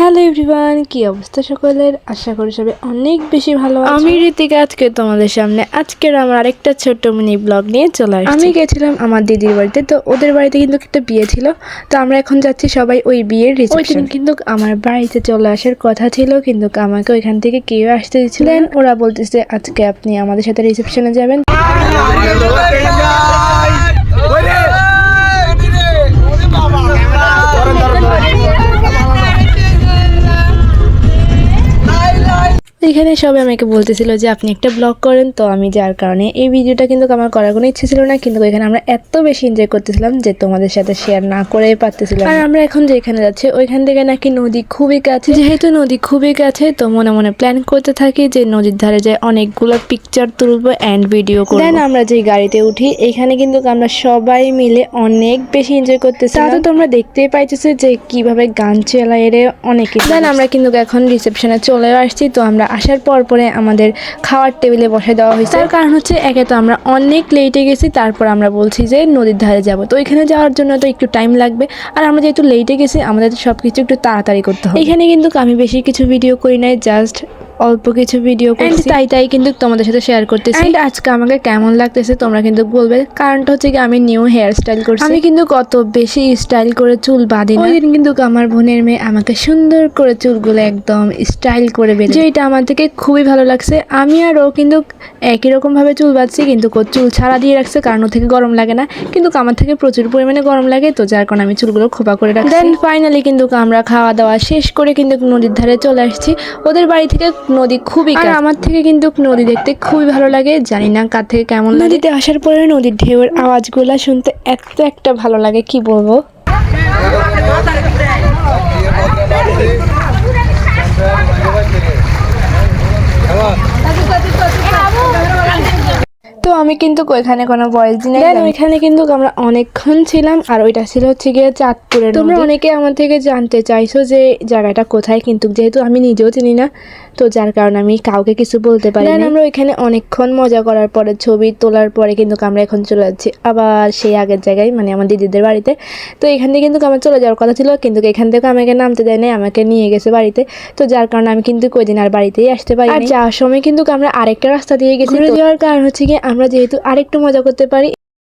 Hello everyone, কি অবস্থা সকলের? আশা করি সবাই অনেক বেশি ভালো আছো। আমি ঋতিকা আজকে তোমাদের সামনে আজকের আমার আরেকটা ছোট্ট মিনি ব্লগ নিয়ে চলে আসছি। আমি গেছিলাম আমার দিদির বাড়িতে, তো ওদের বাড়িতে কিন্তু একটা বিয়ে ছিল, তো আমরা এখন যাচ্ছি সবাই ওই বিয়ের রিসেপশন। কিন্তু আমার বাড়িতে চলে আসার কথা ছিল, কিন্তু আমাকে ওইখান থেকে কেউ আসতে দিচ্ছিল না। ওরা বলতেছে আজকে আপনি আমাদের সাথে রিসেপশনে যাবেন। এখানে সবাই আমাকে বলতেছিল যে আপনি একটা ব্লগ করেন, তো আমি যার কারণে এই ভিডিওটা কিন্তু আমার করার কোনো ইচ্ছে ছিল না, কিন্তু এখানে আমরা এত বেশি এনজয় করতেছিলাম যে তোমাদের সাথে শেয়ার না করে পারতেছিলাম। আর আমরা এখন যেখানে যাচ্ছি ওইখান থেকে নাকি নদী খুবই কাছে, যেহেতু নদী খুবই কাছে তো মনে মনে প্ল্যান করতে থাকি যে নদীর ধারে যায় অনেকগুলো পিকচার তুলবো অ্যান্ড ভিডিও করবো। দেন আমরা যে গাড়িতে উঠি এখানে কিন্তু আমরা সবাই মিলে অনেক বেশি এনজয় করতেছি। তাহলে তোমরা দেখতেই পাইতেছো যে কিভাবে গান চালায় এর অনেকে। দেন আমরা কিন্তু এখন রিসেপশনে চলে আসছি। তো আমরা আসার পরে আমাদের খাওয়ার টেবিলে বসে দেওয়া হয়েছে। তার কারণ হচ্ছে একে তো আমরা অনেক লেটে গেছি, তারপর আমরা বলছি যে নদীর ধারে যাব, তো এখানে যাওয়ার জন্য তো একটু টাইম লাগবে, আর আমরা যেহেতু লেটে গেছি আমাদের সবকিছু একটু তাড়াতাড়ি করতে হবে। এখানে কিন্তু আমি বেশি কিছু ভিডিও করি নাই, জাস্ট অল্প কিছু ভিডিও করছি, তাই কিন্তু তোমাদের সাথে শেয়ার করতেছি। এন্ড আজকে আমাকে কেমন লাগতেছে তোমরা কিন্তু বলবে। কারণটা হচ্ছে কি আমি নিউ হেয়ার স্টাইল করছি। আমি কিন্তু কত বেশি স্টাইল করে চুল বাঁধি না। ওই দিন কিন্তু আমার বোনের মেয়ে আমাকে সুন্দর করে চুলগুলো একদম স্টাইল করে বেঁধে, যেটা আমার থেকে খুবই ভালো লাগছে। আমি আর ও কিন্তু একই রকম ভাবে চুল বাঁধছি, কিন্তু চুল ছাড়া দিয়ে রাখছে কারণ ও থেকে গরম লাগে না, কিন্তু আমার থেকে প্রচুর পরিমাণে গরম লাগে, তো যার কারণে আমি চুলগুলো খোপা করে রাখছি। দেন ফাইনালি কিন্তু আমরা খাওয়া দাওয়া শেষ করে কিন্তু নদীর ধারে চলে আসছি। ওদের বাড়ি থেকে নদী খুবই কাছে, আর আমার থেকে কিন্তু নদী দেখতে খুবই ভালো লাগে। জানি না কার থেকে কেমন। নদীতে আসার পরে নদীর ঢেউয়ের আওয়াজগুলো শুনতে এত একটা ভালো লাগে কি বলবো। তো আমি কিন্তু ওইখানে কোনো ভয়েস দিই না। ওইখানে কিন্তু আমরা অনেকক্ষণ ছিলাম, আর ওইটা ছিল হচ্ছে গিয়ে চাঁদপুরের। তোমরা অনেকে আমার থেকে জানতে চাইছো যে জায়গাটা কোথায়, কিন্তু যেহেতু আমি নিজেও চিনি না, তো যার কারণে আমি কাউকে কিছু বলতে পারি না। আমরা ওইখানে অনেকক্ষণ মজা করার পরে ছবি তোলার পরে কিন্তু আমরা এখন চলে যাচ্ছি আবার সেই আগের জায়গায়, মানে আমার দিদিদের বাড়িতে। তো এখান থেকে কিন্তু আমার চলে যাওয়ার কথা ছিল, কিন্তু এখান থেকে আমাকে নামতে দেয় নাই, আমাকে নিয়ে গেছে বাড়িতে। তো যার কারণে আমি কিন্তু ওই দিন আর বাড়িতেই আসতে পারি। আর যাওয়ার সময় কিন্তু আমরা আরেকটা রাস্তা দিয়ে গেছি। যাওয়ার কারণ হচ্ছে কি আমরা যেহেতু আরেকটু মজা করতে পারি।